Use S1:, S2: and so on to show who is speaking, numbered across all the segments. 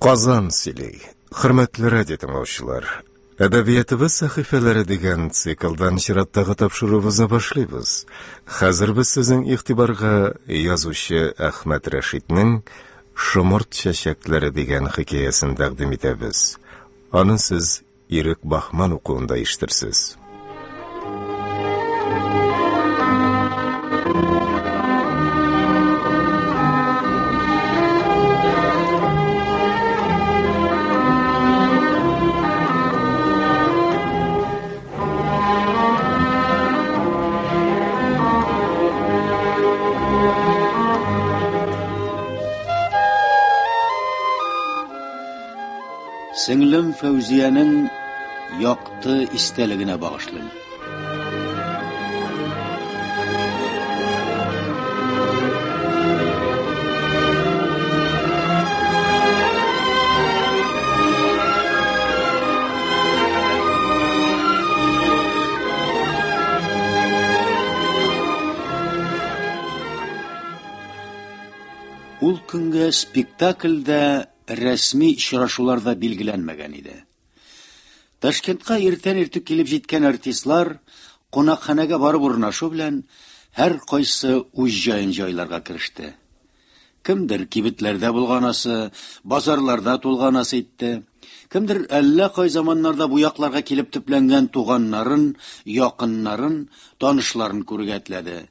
S1: Qozon Siley. Hürmetli radyo dinləyicilər. Ədəbiyyatımız səhifələri degan sikldan şiratdagı tapşırığımızı başlayırıq. Hazır biz sizin ixtibarga yazışı Ahmet Rashidning Shumurt chechakları degan hikoyasini taqdim etamiz. Onu siz Irik Bahman o'quvida eshittirsiz.
S2: Singlim Fawziyaning yoqti istaligine bağışlayın. Ул көнгә спектакльдә resmi işraşularda bilgilenmegen idi. Taşkentga erten ertip kelip jitken artistlar qonaqxonaga barıp urnaşu bilen her qaysı uj joylarga kirişti. Kimdir kibitlerde bulganası, bazarlarda tulganası etdi. Kimdir alla qay zamanlarda bu yaqlarga kelip tüplengen tuğanların, yaqınların, tanışların kurgetledi.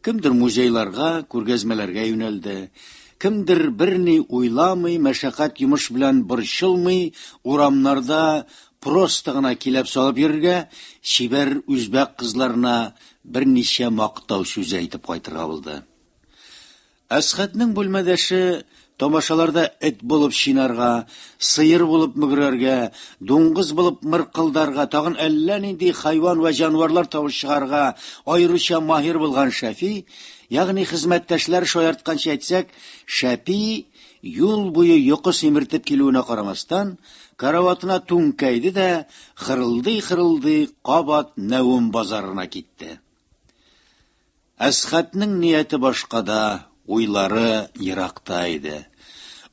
S2: Kimdir muzeylarga, kurgezmelerge yöneldi. Kimdir birni uylamay, meşakat yumuş bilen bırşılmay, uramlarda prostagına kilep salıp yerge, şiber üzbek kızlarına bir nişe maqtav söz aytip qaytırga buldu. Asxatning bölmedeşi tomaşalarda et bulup şinarga, sıyır bulup mügrerge, dunguz bulup mırkıldarga, tağın ellənindi hayvan ve janvarlar tavuş çıgarga, ayrıca mahir bulgan Şafi, yani hizmetteşler şoyartkança etsek, Şapi yol boyu yoku simirtip kilüğüne qaramastan, karavatına tunkaydı da xırıldı qabat Nevum bazarına gitti. Asxatning niyeti başqada, uyları yıraqtaydı.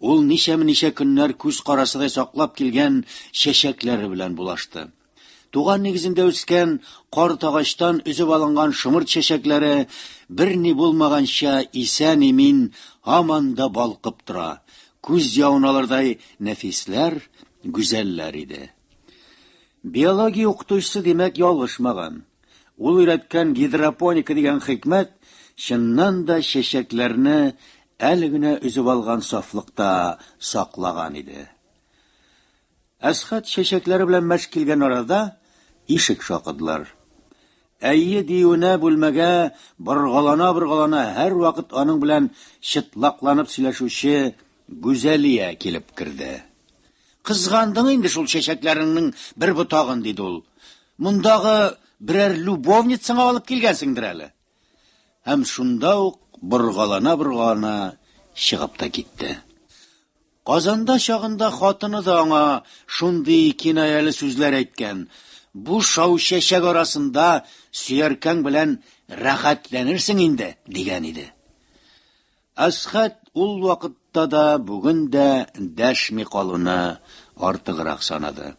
S2: Ул ничә көннәр күз карасыдай саклап килгән чәчәкләре белән булашты. Туган нигезендә үскән кар тагачтан үзеп алынган шымырт чәчәкләре берни булмаганча исән-имин һаман да балкып тора. Күз яуналардай нәфисләр, гүзәлләр иде. Биология укытучысы димәк ялгышмаган. Ул өйрәткән гидропоника дигән хикмәт чыннан да чәчәкләрне әле генә үзеп алган сафлыкта саклаган иде. Асхат чәчәкләре белән мәш килгән арада ишек шакыдылар. Әйе диюенә бүлмәгә быргалана һәр вакыт аның белән чытлакланып сөйләшүче Гүзәлия килеп керде. Кызгандың инде шул чәчәкләреңнең бер бутагын диде ул. Мондагы берәр любовницаңа алып килгәнсеңдер әле. Һәм шунда ук быргалана чыгып та китте. Казанда чагында хатыны да аңа шундый кинаялы сүзләр әйткән. Бу шау чәчәк арасында сөяркәң белән рәхәтләнерсең инде дигән иде. Асхат ул вакытта да бүген дә дәшми калуны артыграк санады.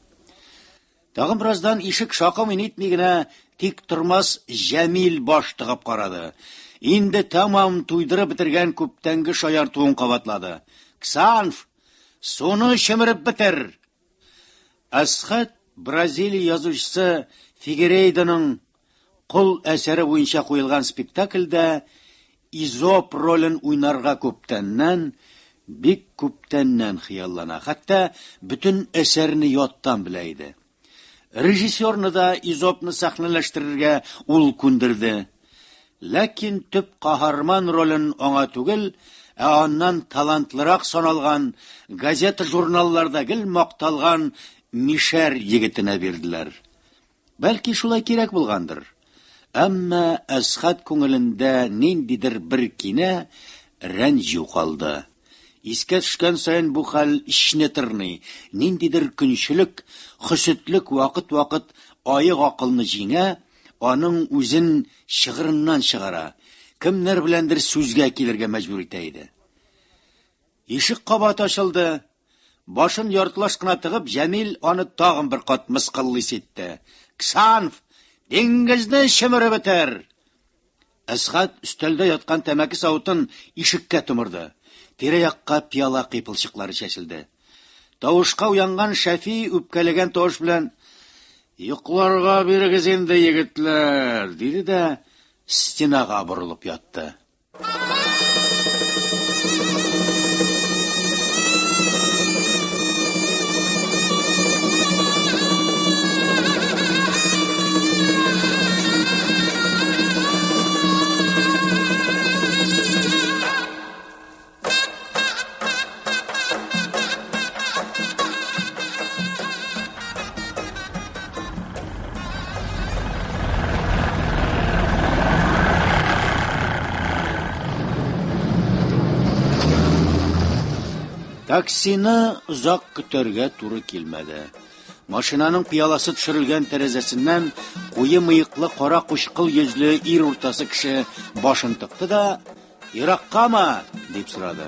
S2: Тагын бераздан ишек шакымын итми генә тик тормас Җәмил баш тыгып карады. Инде тамам туйдырып бетергән күптәнге шаяртуын кабатлады. Ксанф, суны шимереп бетер. Асхат Бразилия язучысы Фигерейдоның кул әсәре буенча куелган спектакльдә Изоп ролен уйнарга бик күптәннән хыяллана. Хәтта бүтән әсәрне яттан белә иде. Режиссерны да Изопны сахналаштырырга ул күндерде. Ләкин төп каһарман ролен аңа түгел, аннан талантлырак саналган, газета-журналларда гел макталган Мишәр егетенә бирделәр. Бәлки шулай кирәк булгандыр. Әмма Асхат күңелендә ниндидер бер кинә рәнҗү калды. Искә төшкән сайын бу хәл ичне тырный, ниндидер көнчелек, хөсетлек вакыт аек акылны җиңә, аның үзен шигырыннан чыгара, кемнәр беләндер сүзгә килергә мәҗбүр итә иде. Ишек кабат ачылды. Башын яртылаш кына тыгып, Җәмил аны тагын бер кат мыскыллый ситте. Ксанф, диңгезне шимереп бетер! Әсхат өстәлдә яткан тәмәке савытын ишеккә тумырды. Тирә-якка пияла кыйпылчыклары чәчелде. Тавышка уянган Шәфи үпкәлегән тавыш белән «Йокларга бирегез инде, егетләр!» диде дә стенага борылып ятты. Таксины узак көтәргә туры килмәде. Машинаның пияласы төшерелгән тәрәзәсеннән куе мыеклы кара кучкыл йөзле ир уртасы кеше башын тыкты да, «Ераккамы?» дип сорады.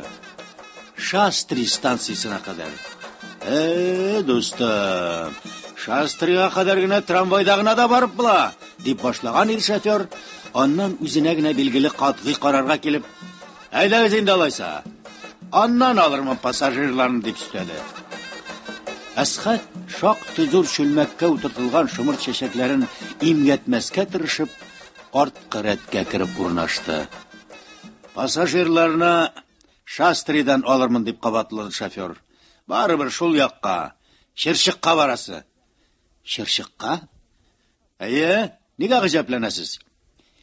S2: «Шастри станциясына кадәр». Достым, Шастрига кадәр генә трамвайда гына да барып була», дип башлаган ир шофер, аннан үзенә генә билгеле катгый карарга килеп, «Әйдәгез инде алайса. Аннан алырмын пассажирларны», дип сөйләде. Әсхат шактый зур чүлмәккә утыртылган шомырт чәчәкләрен имгәтмәскә тырышып, арткы рәткә кереп урнашты. «Пассажирларны Шастридан алырмын», дип кабатлады шофер. «Барыбер шул якка, Чыршыкка барасы». «Чыршыкка?» «Әйе, нигә гаҗәпләнәсез?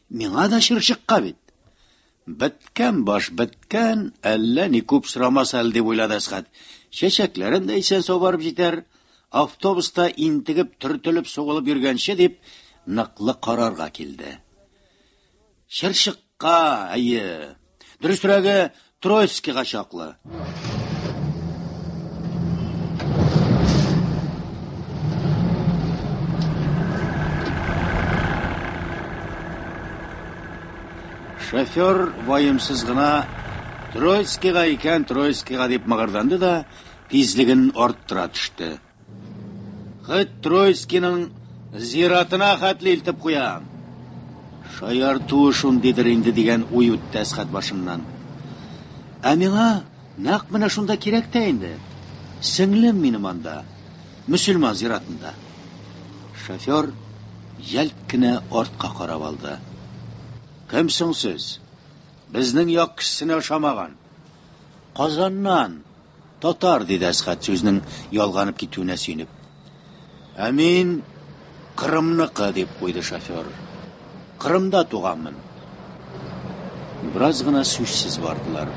S2: Миңа да Чыршыкка бит». «Беткән баш, беткән, әллә ни күп сорамас әле», дип уйлады Әсхат. «Чәчәкләрен дә исән-сау барып җитәр, автобуста интегеп, төртелеп, сугылып йөргәнче», дип ныклы карарга килде. «Чыршыкка, әйе. Дөресрәге, Троицкига чаклы». Шофер ваемсыз гына «Троицкига икән, Троицкига» дип мыгырданды да тизлеген арттыра төште. «Хәт Троицкиның зиратына хәтле илтеп куям. Шаярту шундыйдыр инде» дигән уй үтте Әсхат башыннан. «Ә миңа нәкъ менә шунда кирәк тә инде. Сеңлем минем анда, мөселман зиратында». Шофер ялт кенә артка карап алды. «Кемсең сез? Безнең як кешесенә ошамаган». «Казаннан, татар», диде Әсхат сүзнең ялганып китүенә сөенеп. «Ә мин Кырымныкы», дип куйды шофер. «Кырымда туганмын». Бераз гына сүзсез бардылар.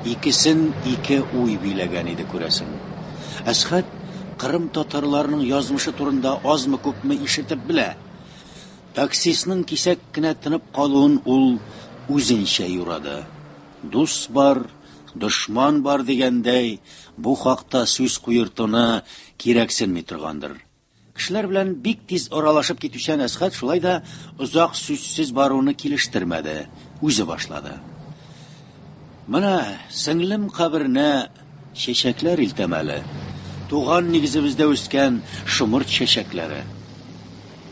S2: Икесен ике уй биләгән иде күрәсең. Әсхат Кырым татарларының язмышы турында азмы күпме ишетеп белә. Таксисның кисәк кенә тынып калуын ул үзенчә юрады. Дус бар, дошман бар дигәндәй, бу хакта сүз куертуны кирәксенми торгандыр. Кешеләр белән бик тиз аралашып китүчән Әсхат шулай да озак сүзсез баруны килештермәде, үзе башлады. «Менә сеңлем каберенә чәчәкләр илтәмәле. Туган нигезебездә үскән шомырт чәчәкләре.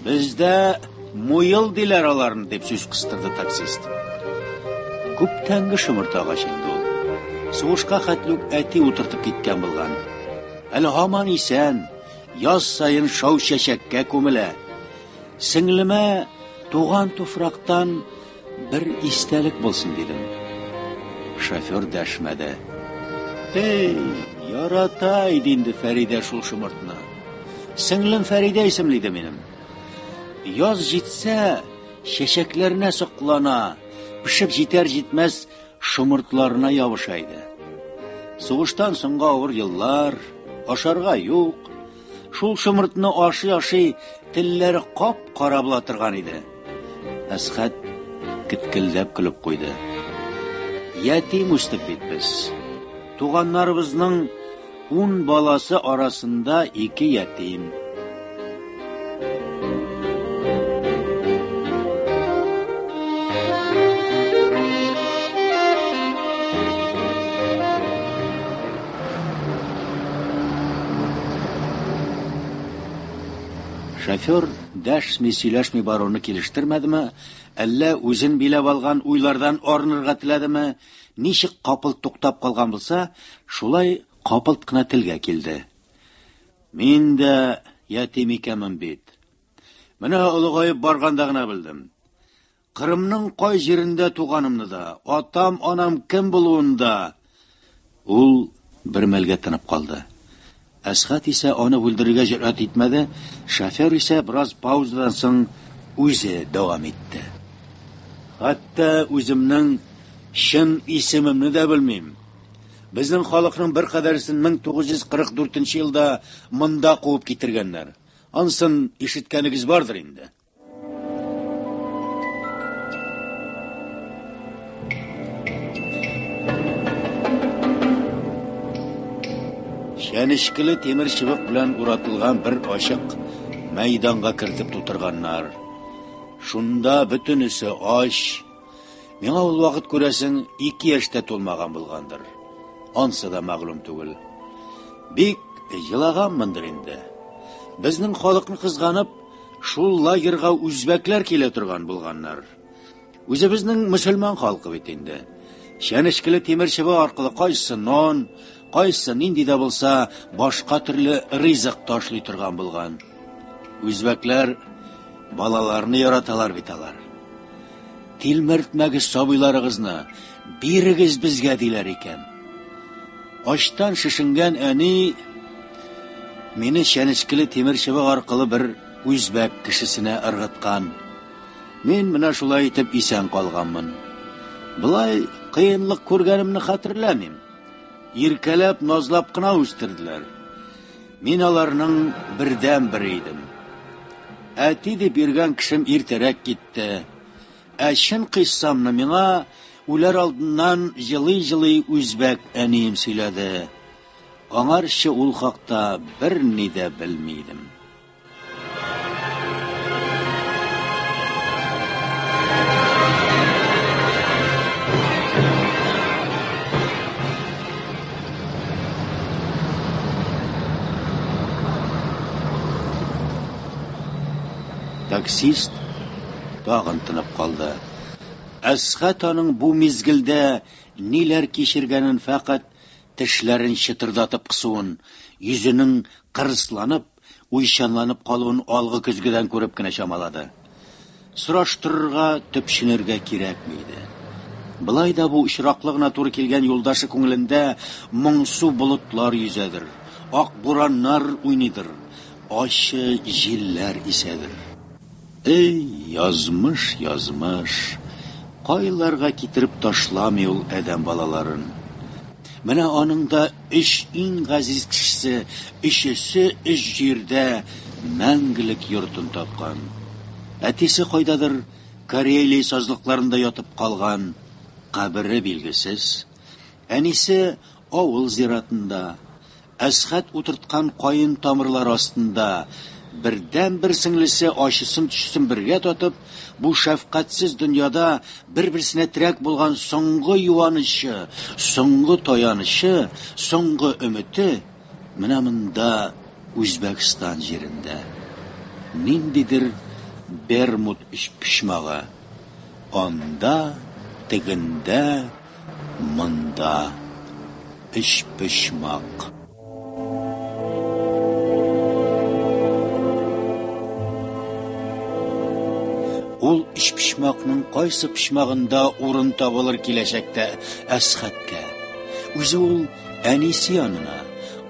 S2: Бездә муел диләр аларны», дип сүз кыстырды таксист. Күптәнге шомырт агач инде ул. Сугышка хәтлүк әти утыртып киткән булган. Әле һаман исән, яз сайын шау чәчәккә күмелә. Сеңлемә туган туфрактан бер истәлек булсын дидем. Шофер дәшмәде. Ярата иде инде Фәридә шул шомыртны. Сеңлем Фәридә исемле иде минем. Яз җитсә, чәчәкләренә соклана, пешеп җитәр-җитмәс шомыртларына ябыша иде. Сугыштан соңга авыр еллар, ашарга юк. Шул шомыртны ашый-ашый телләре кап-кара була торган иде. Әсхат киткелдәп көлеп куйды. «Ятим үстек бит без. Туганнарыбызның 10 баласы арасында 2 ятим». Шофер дәшми сөйләшми баруны килештермәдеме, әллә үзен биләп алган уйлардан арынырга теләдеме, ничек капылт туктап калган булса, шулай капылт кына телгә килде. Мин дә ятим икәнмен бит. Менә олыгайып барганда гына белдем. Кырымның кай җирендә туганымны да, атам-анам кем булуын да. Ул бер мәлгә тынып калды. Әсхәт исә аны бүлдерергә җөрьәт итмәде, шофер исә бераз паузадан соң үзе дәвам итте. Хәтта үземнең чын исемемне дә белмим. Безнең халыкның бер кадәрсен 1944 елда монда куып китергәннәр. Ансын ишеткәнегез бардыр инде. Шәнешкеле темир чыбык белән уратылган бер ачык мәйданга кертеп тутырганнар. Шунда бөтенесе аш. Миңа ул вакыт күрәсең 2 яшьтә тулмаган булгандыр. Ансы да мәгълүм түгел. Бик җылаганмындыр инде. Безнең халыкны кызганып, шул лагерга үзбәкләр килә торган булганнар. Үзебезнең мөселман халкы бит инде. Шәнешкеле темир чыбык аркылы кайсы нон, кайсы нинди дә булса башка төрле ризык ташлый торган булган. Үзбәкләр балаларны яраталар бит алар. Тилмертмәгез сабыйларыгызны, бирегез безгә диләр икән. Аштан шишенгән әни мине шәнешкеле темир чыбык аркылы бер үзбәк кешесенә ыргыткан. Мин менә шулай итеп исән калганмын. Булай кыенлык күргәнемне хәтерләмим. Иркәләп, назлап кына үстерделәр. Мин аларның бердән-бер идем. Әти дип йөргән кешем иртәрәк китте. Чын кыйссамны миңа үләр алдыннан җылый-җылый үзбәк әнием сөйләде. Аңарчы ул хакта берни дә белмидем. Таксист тагын тынып калды. Әсхәт аның бу мизгелдә ниләр кичергәнен фақат тешләрен чытырдатып кысуын, йөзенең кырысланып, уйчанланып калуын алгы көзгедән күреп кенә чамалады. Сораштырырга, төпченергә кирәкми иде. Былай да бу очраклыгына туры килгән юлдашы күңелендә моңсу болытлар йөзәдер, ак бураннар уйныйдыр, ачы җилләр исәдер. Эй, язмыш, язмыш, кайларга китереп ташламый ул адәм балаларын. Менә аның да өч иң газиз кешесе, өчесе өч җирдә мәңгелек йортын тапкан. Әтисе кайдадыр Карелия сазлыкларында ятып калган, кабере билгесез. Әнисе авыл зиратында, Әсхәт утырткан кайын тамырлар астында, бердән-бер сеңлесе ачысын төшсен бергә татып, бу шәфкатьсез дөньяда бер-берсенә терәк булган соңгы юанышы, соңгы таянышы, соңгы өмете менә монда Үзбәкстан җирендә. Ниндидер Бермуд почмагы. Анда, тегендә, монда почмак. Ул пишмакның кайсы пишмагында урын табылыр киләчәктә Әсхәткә. Үзе ул әнисе янына,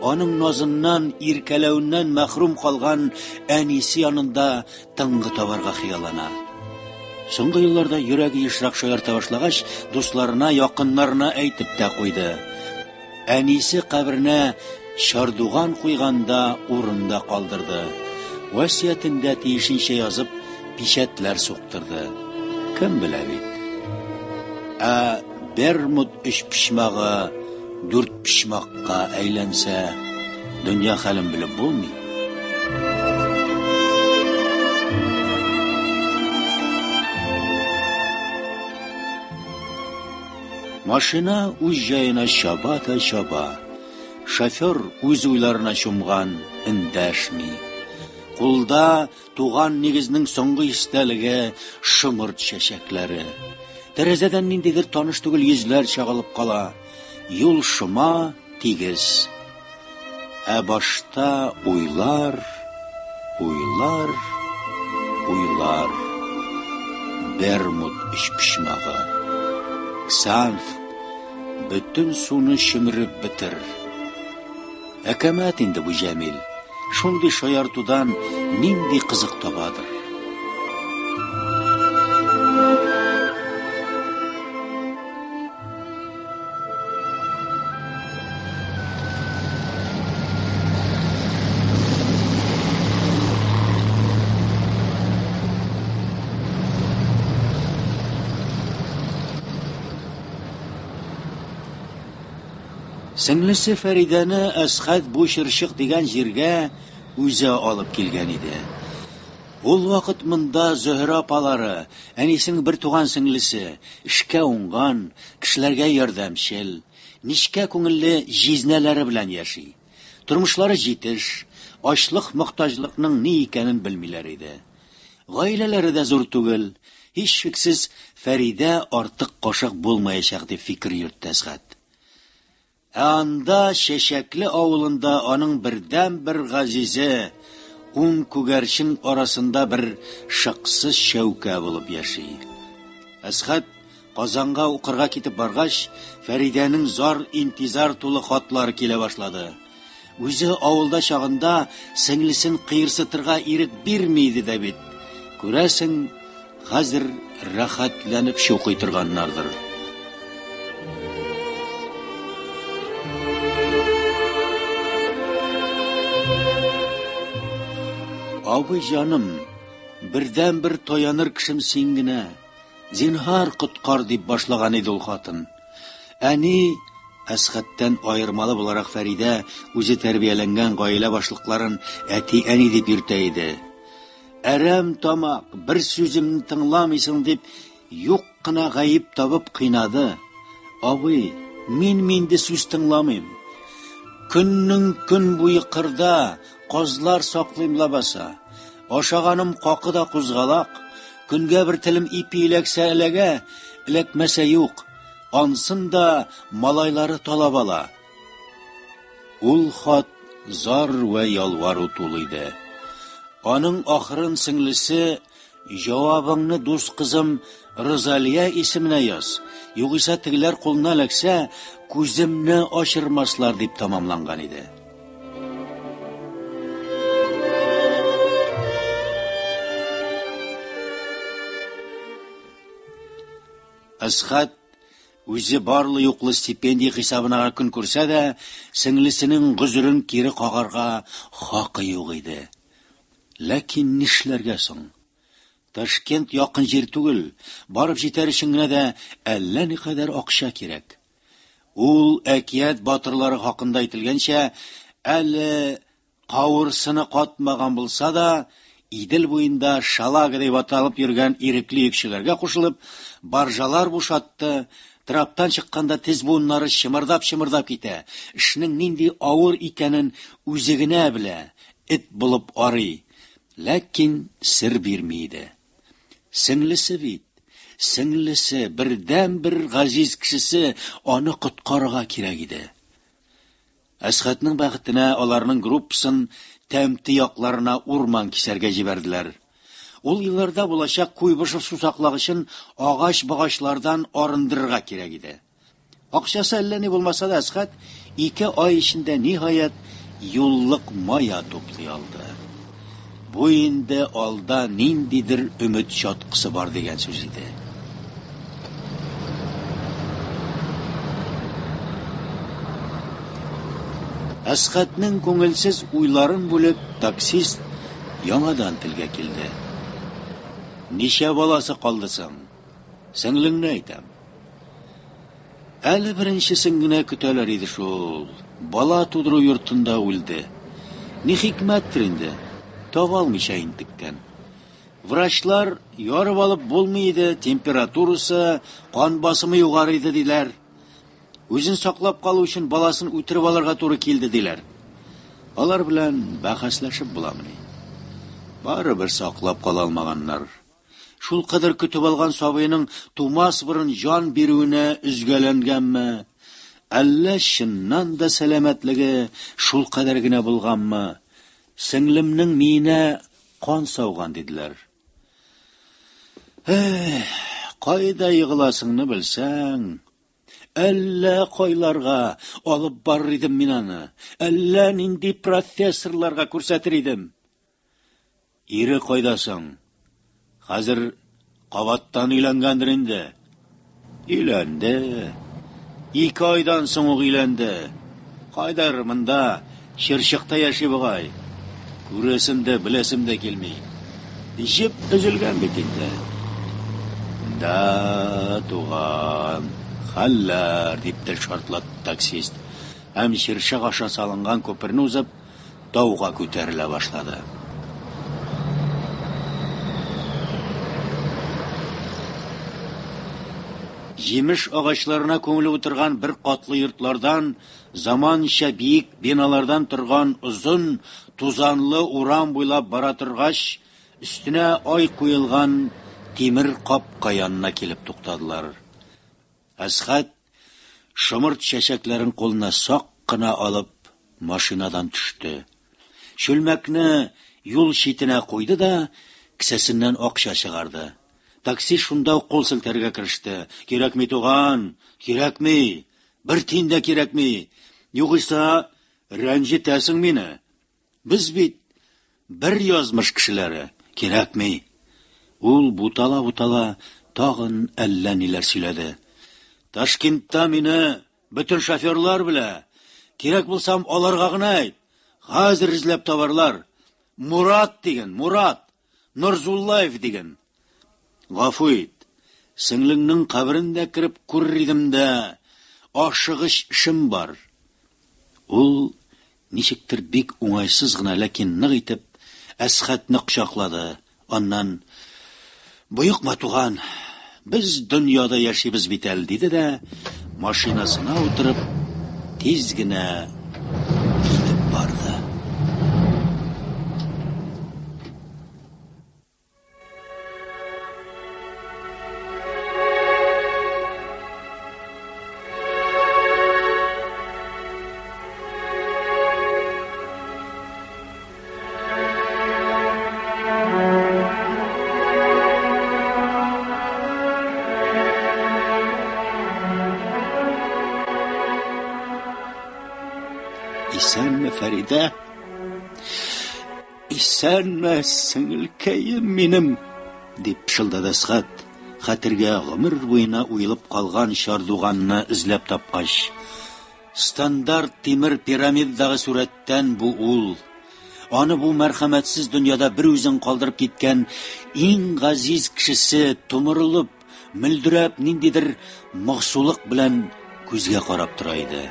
S2: аның назыннан, иркәләүеннән мәхрүм калган әнисе янында тыңгы табарга хыяллана. Соңгы елларда йөрәге ешрак шаярта башлагач, дусларына, якыннарына әйтеп тә куйды. Әнисе каберенә чардуган куйганда урында калдырды. Васиятендә тиешенчә язып печатләр суктырды. Кем белә бит? Бермуд почмагы 4 почмакка әйләнсә, дөнья хәлен белеп булмый. Машина үз җаена чаба. Шофер үз уйларына чумган, эндәшми. Кулда туган нигезнең соңгы истәлеге шымырт чәчәкләре. Тәрәзәдән ниндидер таныш түгел йөзләр чагылып кала. Юл шыма, тигез. Ә башта уйлар. Бермуд ишпишмагы. Ксанф бүтән суны шимреп битер. Әкәмәт инде бу Җәмил. Шундый шаяртудан нинди кызык табадыр. Сеңлесе Фәридәне Әсхәт бу чыршык дигән җиргә үзе алып килгән иде. Ул вакыт монда Зөһрә апалары, әнисенең бер туган сеңлесе, эшкә уңган, кешеләргә ярдәмчел, нишкә күңелле җизнәләре белән яши. Тормышлары җитеш, ачлык, мохтаҗлыкның ни икәнен белмиләр иде. Гаиләләре дә зур түгел, һич шиксез Фәридә артык кашык булмаячак дип фикер йөртте Әсхәт. Анда Чәчәкле авылында аның бердән-бер газизе, ун күгәрчен арасында бер шыксыз шәүкә булып яши. Әсхәт Казанга укырга китеп баргач, Фәридәнең зар интизар тулы хатлары килә башлады. Үзе авылда чагында сеңлесен кыерсытырга ирек бирми иде дә бит. Күрәсең, хәзер рәхәтләнеп шуқый торганнардыр. Абый җаным, бердән-бер таяныр кешем син генә. Зинһар коткар дип башлаган иде ул хатын. Әни Әсхәттән аермалы буларак Фәридә үзе тәрбияләнгән гаилә башлыкларын әти-әни дип йөртә иде. Әрәм тамак, бер сүземне тыңламыйсың дип юк кына гаип табып кыйнады. Абый, мин минде сүз тыңламыйм. Көннең көн буе кырда казлар саклыйм лабаса. Ашаганым какыда кузгалак, көнгә бер телем ипи эләксә эләгә, эләкмәсә юк. Ансын да малайлары талап ала. Ул хат зар вә ялвару тулы иде. Аның ахырын сеңлесе, җавабыңны дус кызым Розалия исеменә яз. Югыйса тегеләр кулына эләксә, күземне ачырмаслар дип тамамланган иде. Әсхәт үзе барлы юклы стипендия хисабына көн күрсә дә, сеңлесенең гүзрен кире кагарга хакы юк иде. Ләкин нишләргә соң? Ташкент якын җир түгел, барып җитәр өчен генә дә әллә никадәр акча кирәк. Ул әкият батырлары хакында әйтелгәнчә, әле кавырсыны катмаган булса да, Идел буенда шалага дип аталып йөргән ирекле йөкчеләргә кушылып, баржалар бушатты. Траптан чыкканда тез буыннары чымырдап китә. Эшнең нинди авыр икәнен үзе генә белә. Эт булып арый. Ләкин сер бирми иде. Сеңлесе бит. Сеңлесе бердән-бер газиз кешесе аны коткарырга кирәк иде. Әсхәтнең бәхетенә аларның группасын тәмте якларына урман кисәргә җибәрделәр. Ул елларда булачак Куйбышев сусаклагычын агач-багачлардан арындырырга кирәк иде. Акчасы әллә ни булмаса да Әсхәт 2 ай эчендә ниһаять юллык мая туплый алды. Бу инде алда ниндидер өмет чаткысы бар дигән сүз иде. Әсхәтнең күңелсез уйларын бүлеп, таксист яңадан телгә килде. Ничә баласы калдысың? Сеңлеңне әйтәм. Әле беренчесен генә көтәләр иде шул. Бала тудыру йортында үлде. Ни хикмәттер инде? Таба алмыйча интеккән. Врачлар ярып алып булмый иде, температурасы, кан басымы югары иде диләр. Үзен саклап калу өчен баласын үтереп алырга туры килде диләр. Алар белән бәхәсләшеп буламыни. Барыбер саклап кала алмаганнар. Шул кадәр көтеп алган сабыйның тумас борын жан бирүенә үзгәләнгәнме? Әллә чыннан да сәламәтлеге шул кадәр генә булганмы? Сеңлемнең мине кан сауган диделәр. Кайда йыгыласыңны белсәң, әллә кайларга алып барыр идем мин аны, әллә нинди профессорларга күрсәтер идем. Ире кайдасың? Хәзер кабаттан өйләнгәндер инде. Өйләнде. 2 айдан соң ук өйләнде. Кайдар монда чырчыкта яши бугай. Күрәсем дә, беләсем дә килми. Җеп өзелгән бит инде. Да, туган, хәлләр дип тә шартлатты таксист. Һәм чырчык аша салынган күперне узып, тауга күтәрелә башлады. Җимеш агачларына күмелеп утырган бер катлы йортлардан, заманча биек биналардан торган узын, тузанлы урам буйлап бара торгач, өстенә ай куелган тимер капка янына килеп туктадылар. Әсхәт шымырт чәчәкләрен кулына сак кына алып машинадан төште. Чүлмәкне юл читенә куйды да кесәсеннән акча чыгарды. Такси шунда ук кул селтәргә кереште. Кирәкми туган, кирәкми, бер тин дә кирәкми. Югыйса рәнҗетәсең мине. Без бит бер язмыш кешеләре, кирәкми. Ул бутала-бутала тагын әллә ниләр сөйләде. Ташкентта мине бөтен шоферлар белә. Кирәк булсам аларга гына әйт. Хәзер эзләп табарлар. Мурат дигән, Мурат, Нурзуллаев дигән. Гафу ит, сеңлеңнең каберендә кереп күрер идем дә, ашыгыч эшем бар. Ул ничектер бик уңайсыз гына, ләкин нык итеп Әсхәтне кочаклады. Аннан: "Буйыкма туган, без дөньяда яшибез бит әле", диде дә машинасына утырып тиз генә китеп барды. Исәнме, Фәридә? Исәнме, сеңелкәем минем? Дип пышылдады Әсхәт, хәтергә гомер буена уелып калган чардуганны эзләп тапкач. Стандарт тимер пирамидадагы сурәттән бу ул. Аны бу мәрхәмәтсез дөньяда бер үзен калдырып киткән иң газиз кешесе томырылып, мөлдерәп, ниндидер махсулык белән күзгә карап тора иде.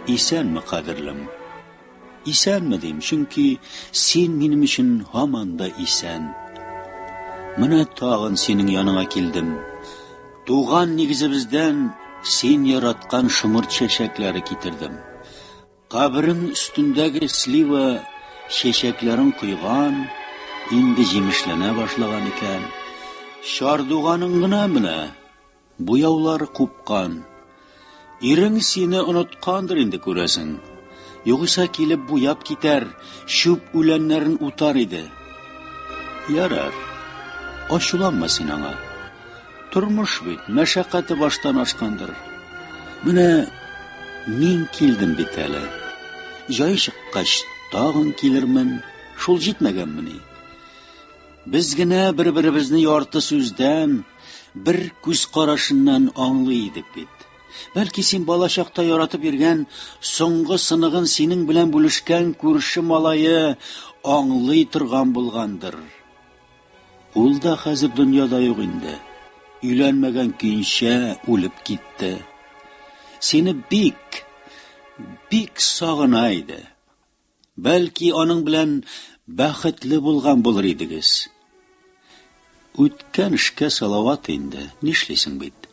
S2: Исәнме, кадерлем? Исәнме дим, чөнки син минем өчен һаман да исән. Менә тагын синең яныңа килдем. Туган нигезебездән син яраткан шымырт чәчәкләре китердем. Каберең өстендәге слива чәчәкләрен куйган, инде җимешләнә башлаган икән. Чардуганың гына менә буяулары купкан. Ирең сине оныткандыр инде, күрәсең. Югыйса килеп буяп китәр, чүп үләннәрен утар иде. Ярар, ачуланма син аңа. Тормыш бит, мәшәкате баштан ашкандыр. Менә мин килдем бит әле. Җай чыккач тагын килермен, шул җитмәгәнмени. Без генә бер-беребезне ярты сүздән, бер күз карашыннан аңлый идек бит. Бәлки син балачакта яратып йөргән соңгы сыныгын синең белән бүлешкән күрше малае аңлый торган булгандыр. Ул да хәзер дөньяда юк инде. Өйләнмәгән көенчә үлеп китте. Сине бик сагына иде. Бәлки аның белән бәхетле булган булыр идегез. Үткән эшкә салават инде, нишлисең бит?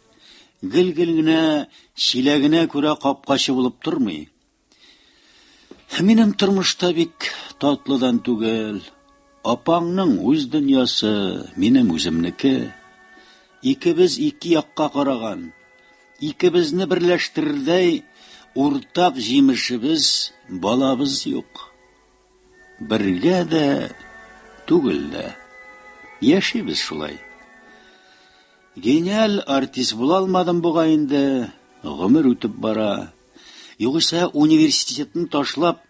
S2: Гел-гел генә чиләгенә күрә капкачы булып тормый. Минем тормышта бик татлыдан түгел, Апаңның үз дөньясы, минем үземнеке. Икебез ике якка караган. Икебезне берләштерердәй уртак җимешебез, балабыз юк. Бергә дә, түгел дә. Яшибез шулай. Гениаль артист була алмадым буга инде, гомер үтеп бара. Югыйсә университетны ташлап,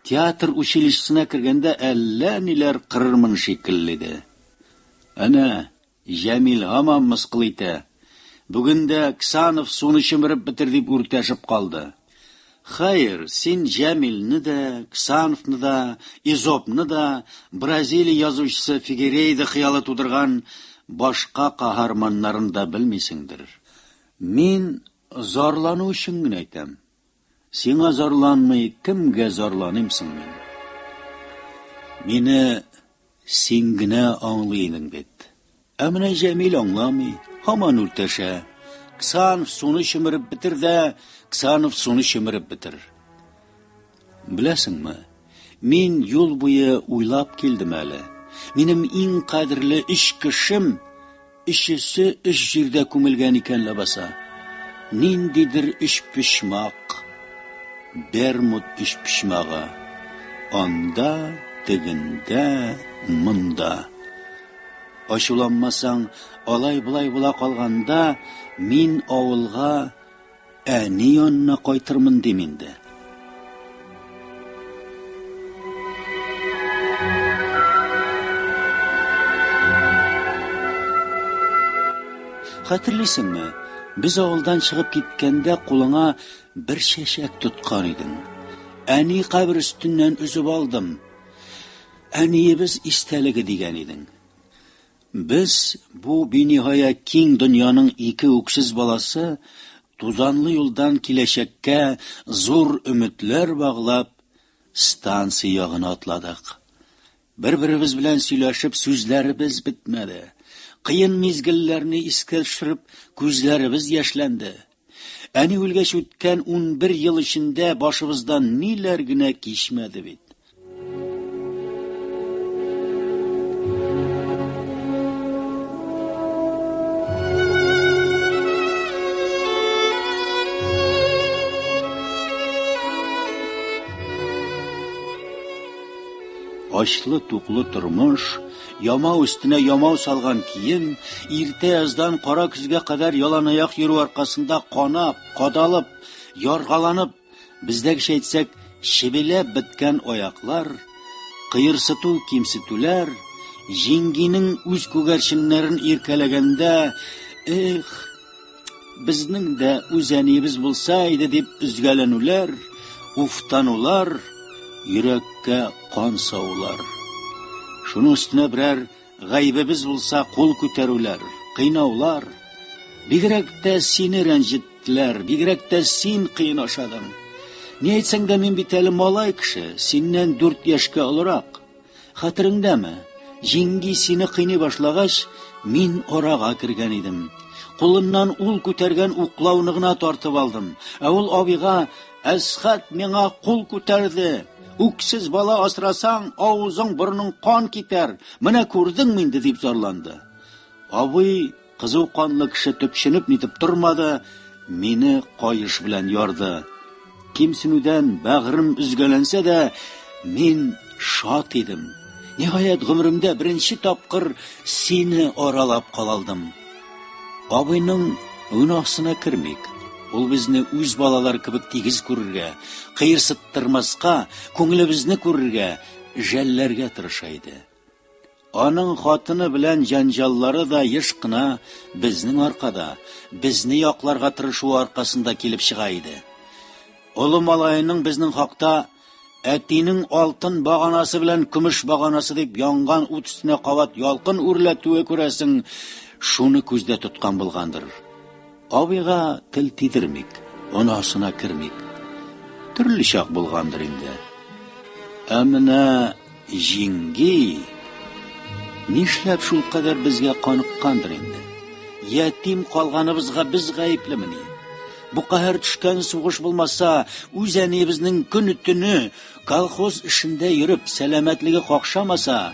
S2: театр училищесына кергәндә әллә ниләр кырырмын шикелле иде. Әнә Җәмил һаман мыскыл итә. Бүген дә Ксанов суны чымырып бетер дип үртәшеп калды. Хәер, син Җәмилне дә, Ксановны да, Изопны да, Бразилия язучысы Фигерейда хыялы тудырган башка каһарманнарын да белмисеңдер. Мин зарлану өчен генә әйтәм. Сиңа зарланмый, кемгә зарланыйм соң мин? Мине син генә аңлыйсың бит. Ә менә Җәмил аңламый, һаман үртәшә. Ксанов суны чымырып бетер дә, Ксанов суны чымырып бетер. Беләсеңме, мин юл буе уйлап килдем әле. Минем иң кадерле эш кешем, эшесе эш җирдә күмелгән икән лабаса. Ниндидер эш пишмак, Бермуд эш пишмагы. Анда, тегендә, монда. Ачуланмасаң, алай-булай була калганда, мин авылга әни янына кайтырмын дим инде. Хәтерлисеңме, без авылдан чыгып киткәндә кулыңа бер чәчәк тоткан идең. Әни кабер өстеннән үзеп алдым. Әниебез истәлеге дигән идең. Без бу биниһая киң дөньяның ике үксез баласы тузанлы юлдан киләчәккә зур өметләр баглап станция ягына атладык. Бер-беребез белән сөйләшеп сүзләребез бетмәде. Кыен мизгелләрне искә төшереп күзләребез яшьләнде. Әни үлгәч үткән 11 ел эчендә башыбыздан ниләр генә кичмәде бит. Ачлы туклы тормыш, ямау өстенә ямау салган кием, иртә яздан кара көзгә кадәр яланаяк йөрү аркасында канап, кадалып, яргаланып, бездәгечә әйтсәк, чебеләп беткән аяклар, кыерсыту кимсетүләр, җиңгинең үз күгәрченнәрен иркәләгәндә, безнең дә үз әниебез булса иде дип үзгәләнүләр, уфтанулар, йөрәккә кан саулар. Шуның өстенә берәр гаибебез булса кул күтәрүләр, кыйнаулар. Бигрәк тә сине рәнҗеттеләр, бигрәк тә син кыен ашадың. Ни әйтсәң дә мин бит әле малай кеше, синнән 4 яшькә олорак. Хәтереңдәме? Җиңги сине кыйный башлагач, мин арага кергән идем. Кулыннан ул күтәргән уклауны гына тартып алдым. Ә ул абыйга Әсхәт миңа кул күтәрде. Үксез бала асрасаң, авызың бурның кан китәр. Менә күрдеңме инде дип зарланды. Абый кызу канлы кеше төпченеп нитеп тормады, мине кайыш белән ярды. Кимсенүдән бәгырем үзгәләнсә дә, мин шат идем. Ниһаять гомеремдә беренче тапкыр сине аралап калдым. Абыйның гынасына кермик. Ул безне үз балалар кебек тигез күрергә, кыерсыттырмаска, күңелебезне күрергә, жәлләргә тырыша иде. Аның хатыны белән җанҗаллары да еш кына безнең аркада, безне якларга тырышу аркасында килеп чыга иде. Олы малайының безнең хакта әтинең алтын баганасы белән көмеш баганасы дип янган ут өстенә кабат ялкын үрләтүе күрәсең, шуны күздә тоткан булгандыр. Абыйга тел тидермик, анасына кермик. Төрле чак булгандыр инде. Ә менә җиңги нишләп шул кадәр безгә каныккандыр инде? Ятим калганыбызга без гаеплемени? Бу каһәр төшкән сугыш булмаса, үз әниебезнең көн-төне колхоз эшендә йөреп, сәламәтлеге какшамаса,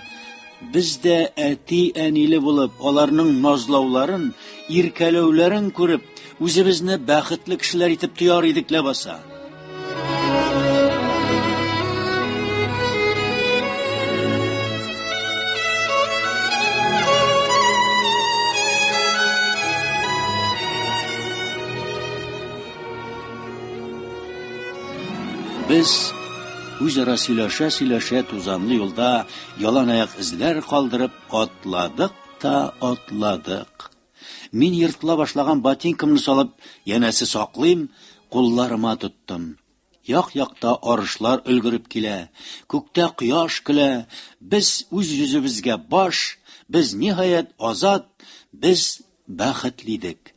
S2: Biz дә әти әниле булып, аларның назлауларын, иркәләүләрен күреп, үзебезне бәхетле кешеләр итеп тояр идек ләбаса. Biz үзара сөйләшә тузанлы юлда ялан аяк эзләр калдырып атладык та атладык. Мин йыртыла башлаган ботинкамны салып, янәсе саклыйм, кулларыма тоттым. Як-якта арышлар өлгереп килә, күктә кояш көлә, без үз йөзебезгә баш, без ниһаять азат, без бәхетле идек.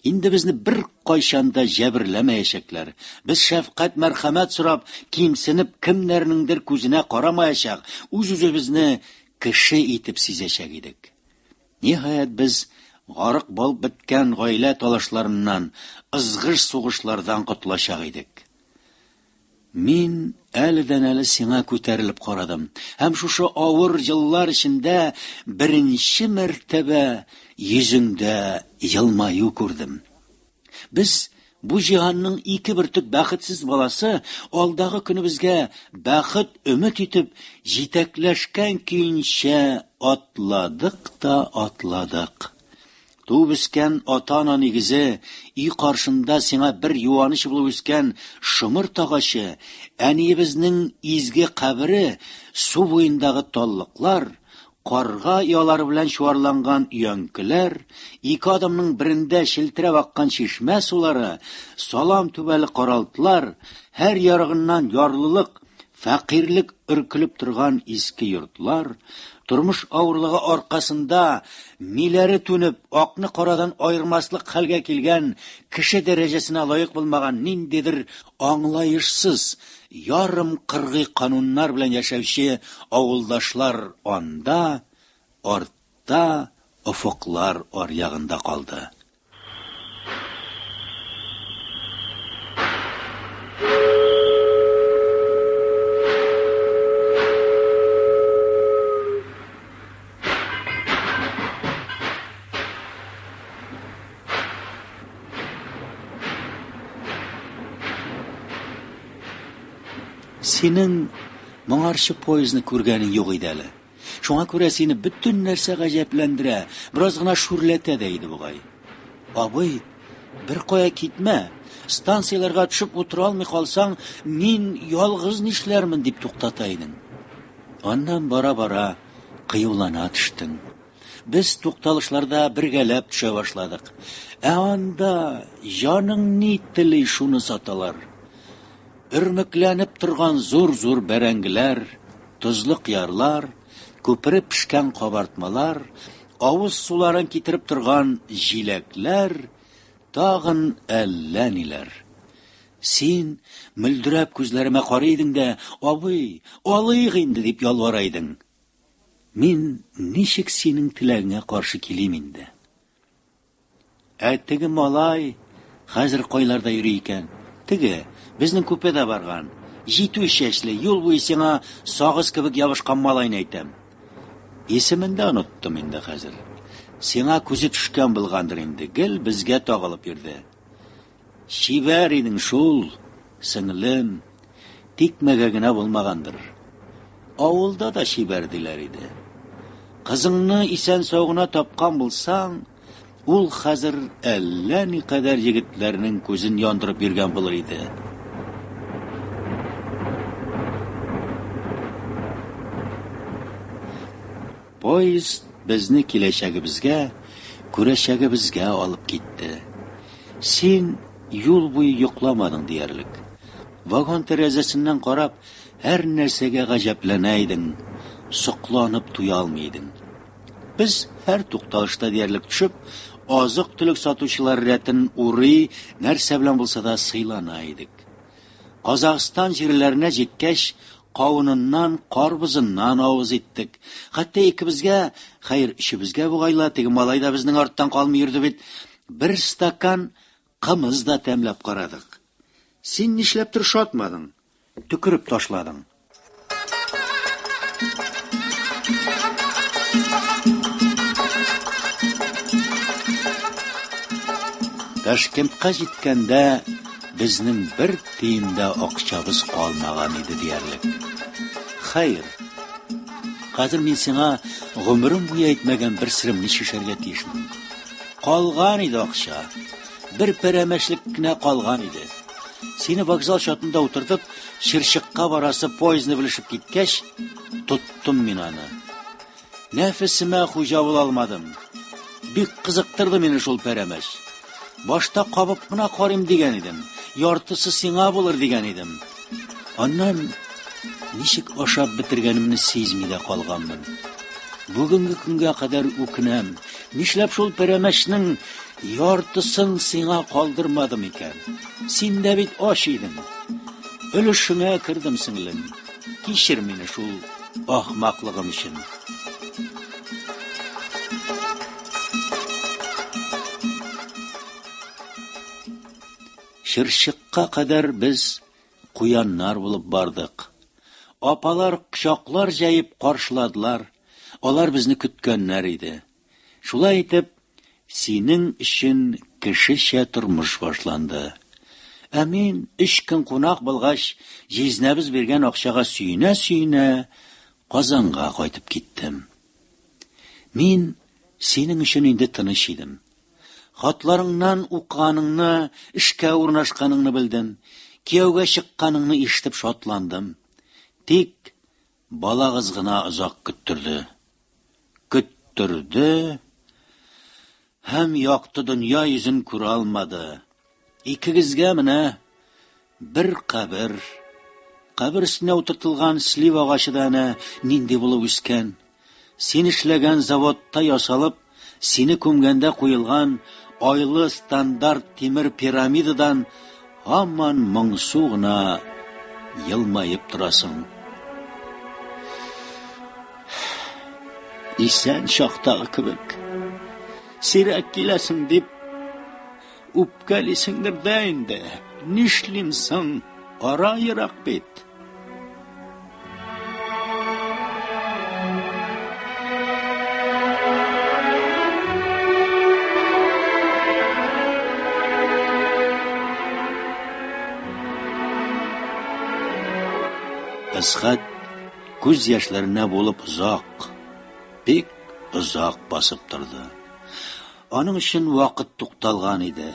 S2: Инде безне бер кайчанда җәберләмәячәкләр. Без шәфкать, мәрхәмәт сорап, кимсенеп кемнәрнеңдер күзенә карамаячак, үз-үзебезне кеше итеп сизәчәк идек. Ниһаять без гарык булып беткән гаилә талашларыннан, ызгыш сугышлардан котылачак идек. Мин әледән-әле сиңа күтәрелеп карадым, һәм шушы авыр җыллар эчендә беренче мәртәбә йөзеңдә елмаю күрдем. Без бу җиһанның ике бертөк бәхетсез баласы алдагы көнебезгә бәхет өмет итеп җитәкләшкән көенчә атладык та атладык. Туып үскән ата-ана нигезе, үй каршында сиңа бер юаныч булып үскән шымыр тагачы, әниебезнең изге кабере, су буендагы таллыклар, карга ялары белән чуарланган өянкеләр, ике адамның берендә челтерәп аккан чишмә сулары, салам түбәле каралтылар, һәр ярыгыннан ярлылык, фәкыйрлек өркелеп торган иске йортлар, тормыш авырлыгы аркасында миләре түнеп, акны карадан айырмаслык хәлгә килгән, кеше дәрәҗәсенә лаек булмаган ниндидер аңлаешсыз, ярым кыргый кануннар белән яшәүче авылдашлар анда, артта, офыклар аръягында калды. Синең моңарчы поездны күргәнең юк иде әле. Шуңа күрә сине бөтен нәрсә гаҗәпләндерә, бераз гына шүрләтә дә иде бугай. Абый, бер кая китмә. Станцияләргә төшеп утыра алмый калсаң, мин ялгыз нишләрмен дип туктата идең. Аннан бара-бара кыюлана төштең. Без тукталышларда бергәләп төшә башладык. Анда җаның ни тели шуны саталар. Өрмөкләнеп торган зур-зур бәрәңгеләр, тузлы кыярлар, күпере пешкән кабартмалар, авыз суларын китереп торган җиләкләр, тагын әллә ниләр. Син мөлдерәп күзләремә карый идең дә, абый, алыйк инде дип ялвара идең. Мин ничек синең теләгеңә каршы килим инде? Теге малай хәзер кайларда йөри икән? Теге безнең күпәдә барган, 7 яшьле, юл буе сиңа сагыз кебек ябышкан малайны әйтәм. Исемен дә оныттым инде хәзер. Сиңа күзе төшкән булгандыр инде, гел безгә тагылып йөрде. Шибәр идең шул, сеңлем, тикмәгә генә булмагандыр. Авылда да шибәр диләр иде. Кызыңны исән саугына тапкан булсаң, ул хәзер әллә никадәр егетләрнең күзен яндырып йөргән булыр иде. Поезд безне киләчәгебезгә, күрәчәгебезгә алып китте. Син юл буе йокламадың диярлек. Вагон тәрәзәсеннән карап, һәр нәрсәгә гаҗәпләнә идең, сокланып туя алмый идең. Без һәр тукталышта диярлек төшеп, азык-төлек сатучылар рәтен урый, нәрсә белән булса да сыйлана идек. Казакстан җирләренә җиткәч, кавыныннан, карбызыннан авыз иттек. Хәтта икебезгә, хәер, ишебезгә бугайла, теге малай да безнең арттан калмый йөрде бит. Бер стакан кымыз да тәмләп карадык. Син нишләптер шатмадың? Төкереп ташладың. Ташкентка җиткәндә безнең бер тиендә акчабыз калмаган иде диярлек. Хәер, хәзер мин сиңа гомерем буе әйтмәгән бер сиремне шишәргә тиешмен. Калган иде акча. Бер пәрәмәчлек кенә калган иде. Сине вокзал чатында утыртып, Ширшыкка барасы поездны белешеп киткәч, тоттым мин аны. Нәфесемә хуҗа була алмадым. Бик кызыктырды мине шул пәрәмәч. Башта кабып кына карыйм дигән идем. Яртысы сиңа булыр дигән идем. Аннан ничек ашап бетергәнемне сизми дә калганмын. Бүгенге көнгә кадәр үкенәм. Нишләп шул пәрәмәчнең яртысын сиңа калдырмадым икән? Син дә бит аш идең. Өлешеңә кирдем сеңлем. Кичер мине шул ахмаклыгым өчен. Ширшыкка кадәр без куяннар булып бардык. Апалар кычаклар җәеп каршыладылар. Алар безне көткәннәр иде. Шулай итеп, синең өчен кешечә тормыш башланды. Ә мин 3 көн кунак булгач, җизнәбез биргән акчага сөенә-сөенә Казанга кайтып киттем. Мин синең өчен инде тыныч идем. Хатларыңнан укганыңны, эшкә урнашканыңны белдем. Кияүгә чыкканыңны ишетеп шатландым. Тик балагыз гына озак көттерде. Һәм якты дөнья йөзен күрә алмады. Икегезгә менә бер кабер. Кабер өстенә утыртылган слив агачы да нинди булып үскән. Син эшләгән заводта ясалып, сине күмгәндә куелган айлы стандарт тимер пирамидадан һаман моңсу гына елмаеп торасың. Исән чактагы кебек. Сирәк киләсең дип үпкәлисеңдер дә инде. Нишлим соң? Ара ерак бит. Әсхәт күз яшьләренә булып бик озак басып торды. Аның өчен вакыт тукталган иде.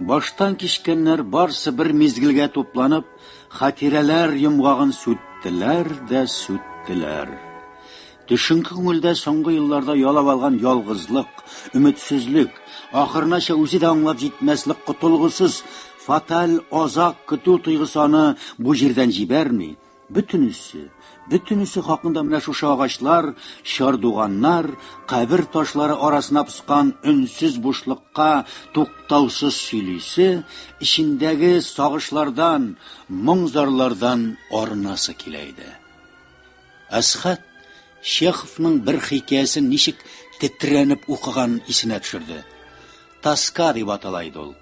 S2: Баштан кичкәннәр барсы бер мизгелгә тупланып, хатирәләр йомгагын сүттеләр. Төшенке күңелдә соңгы елларда ялап алган ялгызлык, өметсезлек, ахырнача үзе дә аңлап җитмәслек котылгысыз фаталь азак көтү тойгысы аны бу җирдән җибәрми. Бөтенесе хакында менә шушы агачлар, чардуганнар, кабер ташлары арасына пыскан өнсез бушлыкка туктаусыз сөйлисе, ичендәге сагышлардан, моңзарлардан арынасы килә иде. Әсхәт Чеховның бер хикәясен ничек тетрәнеп укыган исенә төшерде. Тоска дип атала иде ул.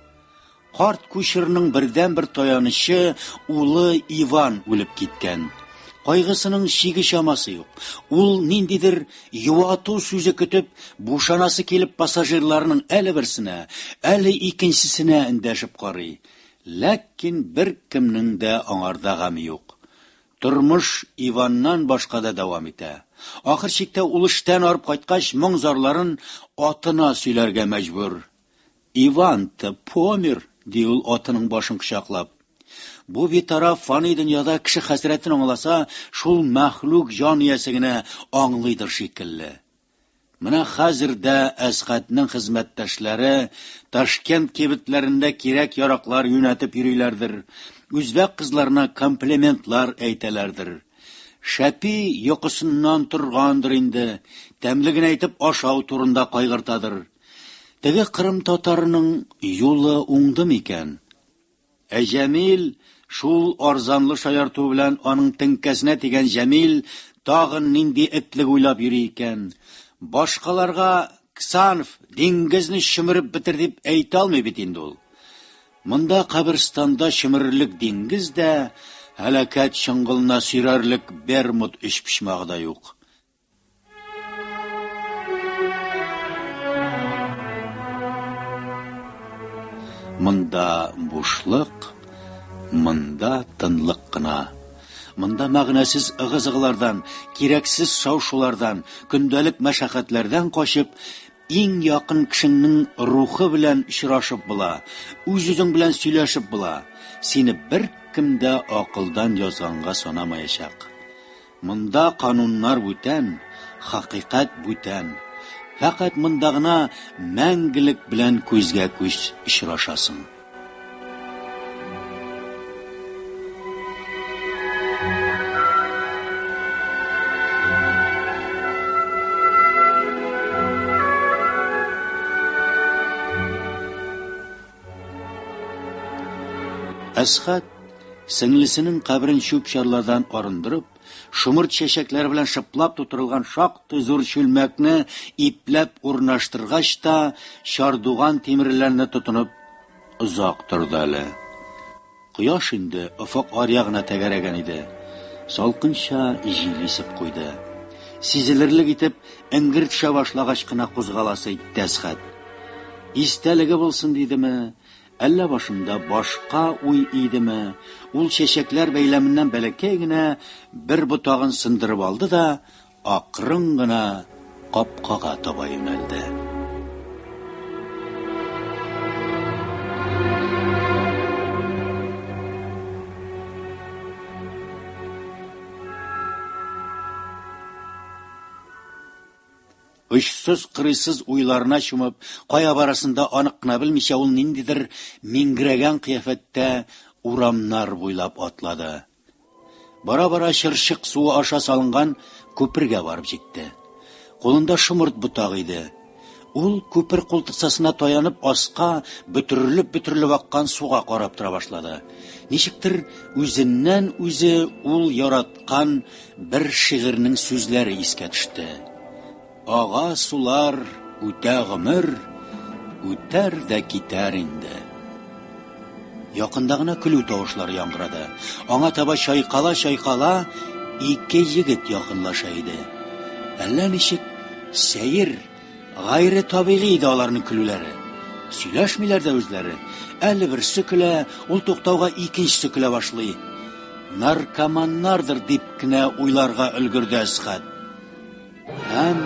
S2: Карт күчернең бердән-бер таянычы улы Иван үлеп киткән. Кайгысының чиге чамасы юк. Ул ниндидер юату сүзе көтеп, бушанасы килеп пассажирларның әле берсенә, әле икенчесенә эндәшеп карый. Ләкин бер кемнең дә аңарда гамы юк. Тормыш Иваннан башка да дәвам итә. Ахыр чиктә ул эштән арып кайткач, моңзарларын атына сөйләргә мәҗбүр. Иван, ты помер, ди ул атының башын кычаклап. Бу битараф фани дөньяда кеше хәсрәтен аңласа, шул мәхлук җан иясе генә аңлыйдыр шикелле. Менә хәзер дә Әсхәтнең хезмәттәшләре Ташкент кибетләрендә кирәк-яраклар юнәтеп йөриләрдер. Үзбәк кызларына комплиментлар әйтәләрдер. Шәпи йокысыннан торгандыр инде, тәмлеген әйтеп ашау турында кайгыртадыр. Теге Кырым татарының юлы уңды микән? Ә Җәмил, шул арзанлы шаярту белән аның теңкәсенә тигән Җәмил тагын нинди этлек уйлап йөри икән? Башкаларга Ксанов диңгезне шимереп бетер дип әйтә алмый бит инде ул. Монда каберстанда шимерлек диңгез дә, һәлакәт чыңгылына сөйрәрлек Бермуд эчпишмагы да юк. Монда бушлык, монда тынлык кына. Монда мәгънәсез ыгы-зыгылардан, кирәксез шау-шулардан, көндәлек мәшәкатьләрдән качып, иң якын кешеңнең рухы белән очрашып була, үз-үзең белән сөйләшеп була. Сине бер кем дә акылдан язганга санамаячак. Монда кануннар бүтән, хакыйкать бүтән. Фақат монда гына мәңгелек белән күзгә күз очрашасың. Әсхат сеңлесенең кабрын чүп-чарлардан арындырып, шумырт чәчәкләре белән шыплап тутырылган шактый зур чүлмәкне ипләп урнаштыргач та, чардуган тимерләрне тотынып озак торды әле. Кояш инде офык аръягына тәгәрәгән иде. Салкынча җил исеп куйды. Сизелерлек итеп эңгер төшә башлагач кына кузгаласы итте Әсхат. Истәлеге булсын дидеме? Әллә башында башка уй идеме? Ул чәчәкләр бәйләменнән бәләкәй генә бер ботагын сындырып алды да, акрын гына капкага таба юнәлде. Ышсыз-кырыйсыз уйларына чумып, кая барасында анык кына белмичә ул ниндидер мингрәгән кыяфәттә урамнар буйлап атлады. Бара-бара чыршык суы аша салынган күпергә барып җитте. Кулында шумырт ботагы иде. Ул күпер култыксасына таянып аска бөтерелеп аккан суга карап тора башлады. Ничектер үзеннән үзе ул яраткан бер шигырьнең сүзләре искә төште. Ага сулар үтә гомер, үтәр дә китәр инде. Якында гына көлү тавышлары яңгырады. Аңа таба чайкала ике егет якынлаша иде. Әллә ничек сәер, гайре табигый иде аларның көлүләре. Сөйләшмиләр дә үзләре. Әле берсе көлә, ул туктауга икенчесе көлә башлый. Наркоманнардыр дип кенә уйларга өлгерде Әсхат. Һәм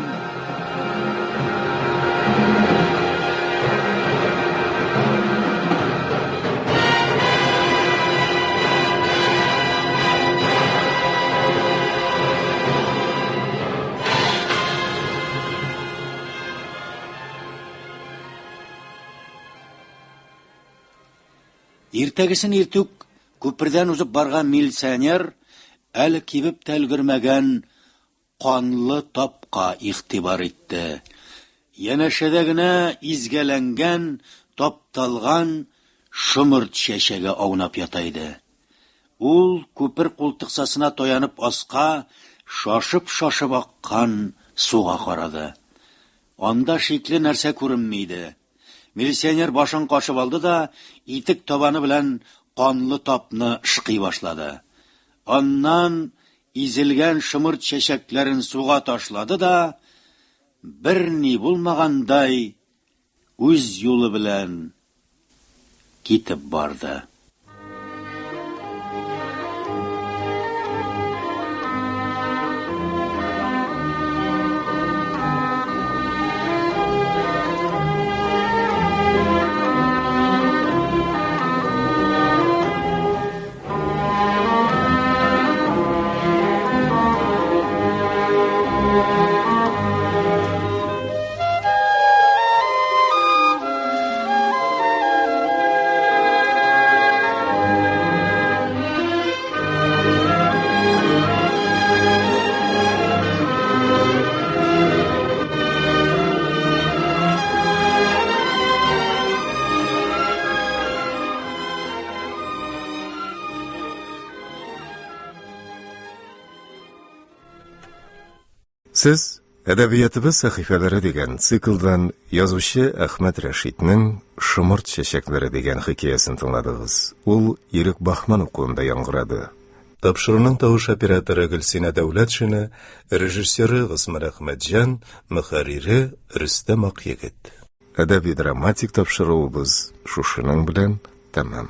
S2: иртәгесен иртүк күпердән узып барган милиционер әле кибеп тә өлгермәгән канлы тапка игътибар итте. Янәшәдә генә изгәләнгән, тапталган шумырт чәчәге аунап ята иде. Ул күпер култыксасына таянып аска шашып аккан суга карады. Анда шикле нәрсә күренми иде. Милиционер башын кашып алды да, итек табаны белән канлы тапны шыкый башлады. Аннан изелгән шымырт чәчәкләрен суга ташлады да, бер ни булмагандай үз юлы белән китеп барды.
S1: Siz Әдәбиятыбыз сәхифәләре дигән циклдан язучы Әхмәт Рәшитнең Шымырт чәчәкләре дигән хикәясен тыңладыгыз. Ул Ирек Бахман укуында яңгырады. Тапшыруның тавыш операторы Гөлсинә Дәүләтшина, режиссеры Госман Әхмәтҗан, мөхәррире Рөстәм Акъегет. әдәби драматик тапшыруыбыз шушының белән тәмам.